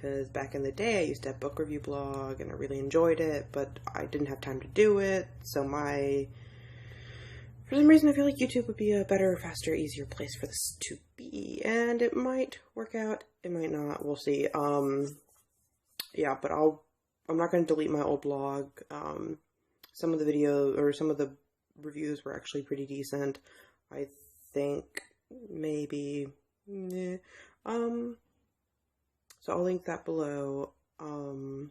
because back in the day I used to have a book review blog and I really enjoyed it, but I didn't have time to do it. So for some reason I feel like YouTube would be a better, faster, easier place for this to be, and it might work out, it might not, we'll see. Yeah, but I'm not going to delete my old blog. Some of the videos, or some of the reviews were actually pretty decent. I think maybe, so I'll link that below. I'm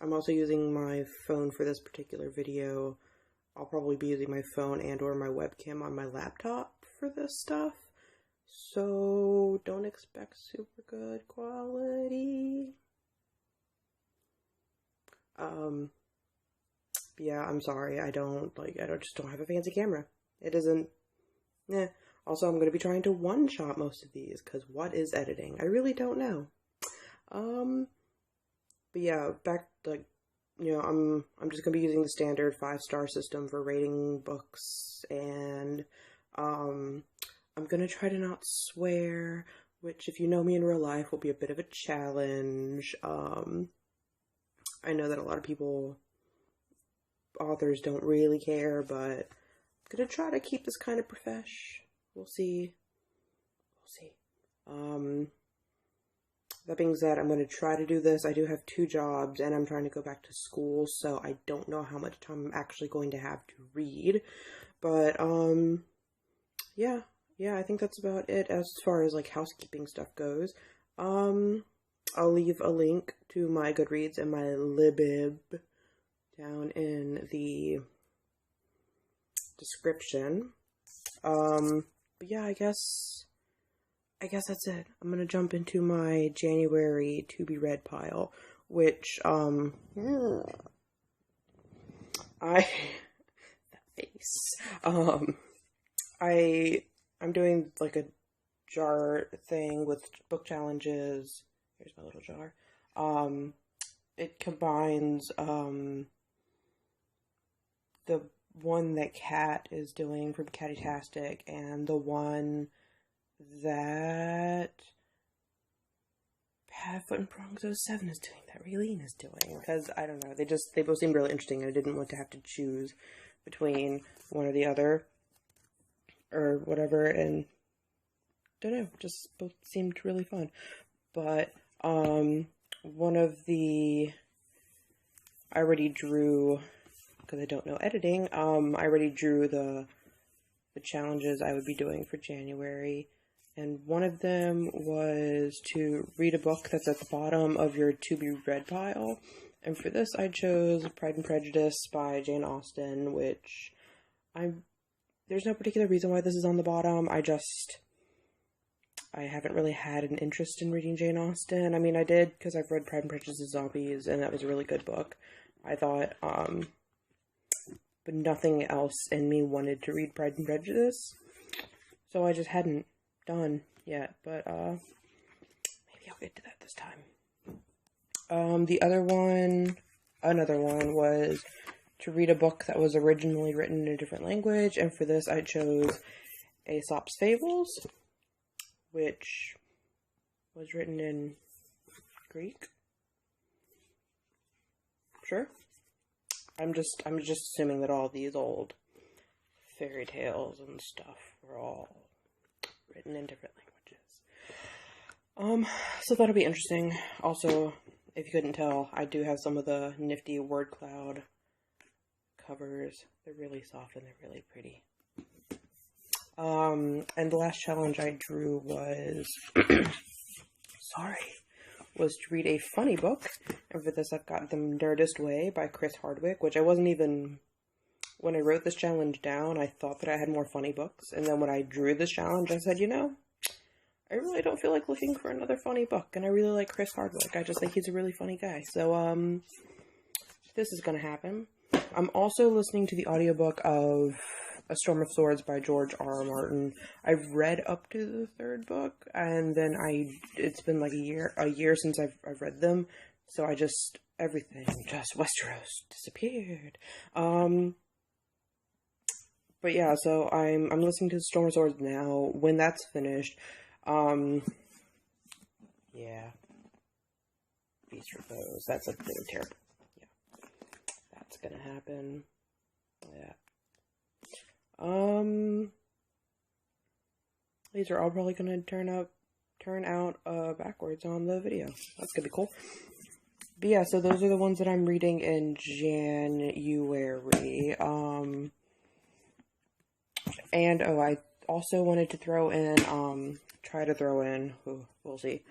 also using my phone for this particular video. I'll probably be using my phone and or my webcam on my laptop for this stuff. So don't expect super good quality. Yeah, I'm sorry. I just don't have a fancy camera. It isn't, Also, I'm going to be trying to one-shot most of these, because what is editing? I really don't know. But yeah, I'm just going to be using the standard 5-star system for rating books, and, I'm going to try to not swear, which, if you know me in real life, will be a bit of a challenge. I know that a lot of authors don't really care, but I'm going to try to keep this kind of profesh. We'll see. That being said, I'm going to try to do this. I do have 2 jobs, and I'm trying to go back to school, so I don't know how much time I'm actually going to have to read. But, yeah, I think that's about it as far as, like, housekeeping stuff goes. I'll leave a link to my Goodreads and my Libib down in the description. But yeah, I guess that's it. I'm gonna jump into my January to be read pile, which, that face. I'm doing like a jar thing with book challenges. Here's my little jar. It combines, the one that Kat is doing from Cattastic and the one that Padfoot and Prongs 07 is doing, that Raylene is doing, because, I don't know, they both seemed really interesting, and I didn't want to have to choose between one or the other, or whatever, and, don't know, just both seemed really fun. But, one of the, I already drew, because I don't know editing, I already drew the challenges I would be doing for January, and one of them was to read a book that's at the bottom of your to-be-read pile, and for this I chose Pride and Prejudice by Jane Austen, which there's no particular reason why this is on the bottom. I haven't really had an interest in reading Jane Austen. I mean, I did, because I've read Pride and Prejudice and Zombies, and that was a really good book, I thought, but nothing else in me wanted to read Pride and Prejudice, so I just hadn't done yet, but, maybe I'll get to that this time. Another one was to read a book that was originally written in a different language, and for this I chose Aesop's Fables, which was written in Greek. Sure. I'm just assuming that all these old fairy tales and stuff were all written in different languages. So that'll be interesting. Also, if you couldn't tell, I do have some of the nifty word cloud covers. They're really soft and they're really pretty. And the last challenge I drew was, was to read a funny book, and for this I've got The Nerdist Way by Chris Hardwick, which I wasn't even, when I wrote this challenge down, I thought that I had more funny books, and then when I drew this challenge, I said, I really don't feel like looking for another funny book, and I really like Chris Hardwick. I just think he's a really funny guy, so, this is gonna happen. I'm also listening to the audiobook of A Storm of Swords by George R. R. Martin. I've read up to the 3rd book, and then it's been like a year since I've read them, so everything Westeros disappeared. But yeah, so I'm listening to Storm of Swords now. When that's finished, yeah. for those. That's a bit of tear. Yeah. That's gonna happen. Yeah. These are all probably gonna turn out backwards on the video. That's gonna be cool. But yeah, so those are the ones that I'm reading in January. And I also wanted to throw in, we'll see,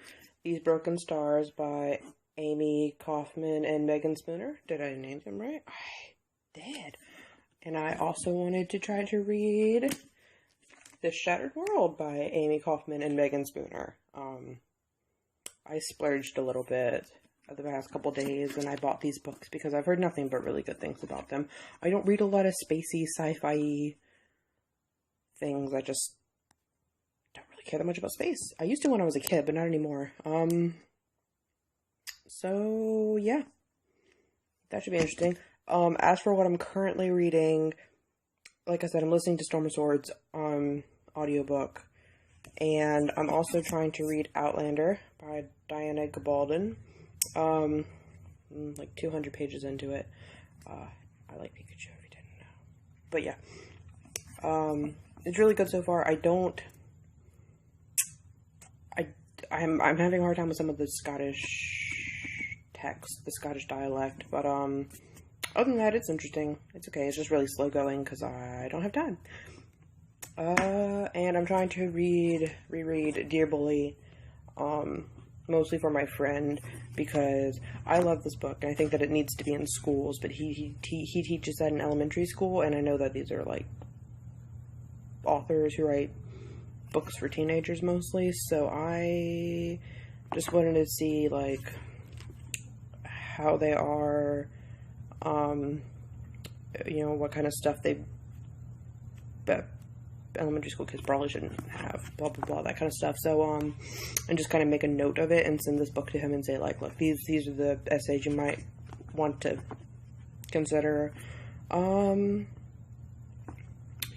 These Broken Stars by Amy Kaufman and Megan Spooner. Did I name them right? I did. And I also wanted to try to read This Shattered World by Amy Kaufman and Megan Spooner. I splurged a little bit the past couple days and I bought these books because I've heard nothing but really good things about them. I don't read a lot of spacey, sci-fi things. I just don't really care that much about space. I used to when I was a kid, but not anymore. So yeah, that should be interesting. As for what I'm currently reading, like I said, I'm listening to Storm of Swords audiobook, and I'm also trying to read Outlander by Diana Gabaldon. Like 200 pages into it. I like Pikachu if you didn't know. But yeah. It's really good so far. I'm having a hard time with some of the Scottish text, the Scottish dialect, but other than that, it's interesting. It's okay. It's just really slow going because I don't have time. And I'm trying to reread Dear Bully, mostly for my friend, because I love this book and I think that it needs to be in schools, but he teaches at an elementary school, and I know that these are like authors who write books for teenagers mostly, so I just wanted to see like how they are, you know, what kind of stuff that elementary school kids probably shouldn't have, blah blah blah, that kind of stuff. So and just kind of make a note of it and send this book to him and say like, look, these are the essays you might want to consider.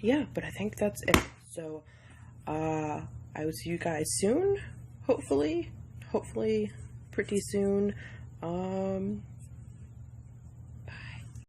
Yeah, but I think that's it. So I will see you guys soon, hopefully pretty soon.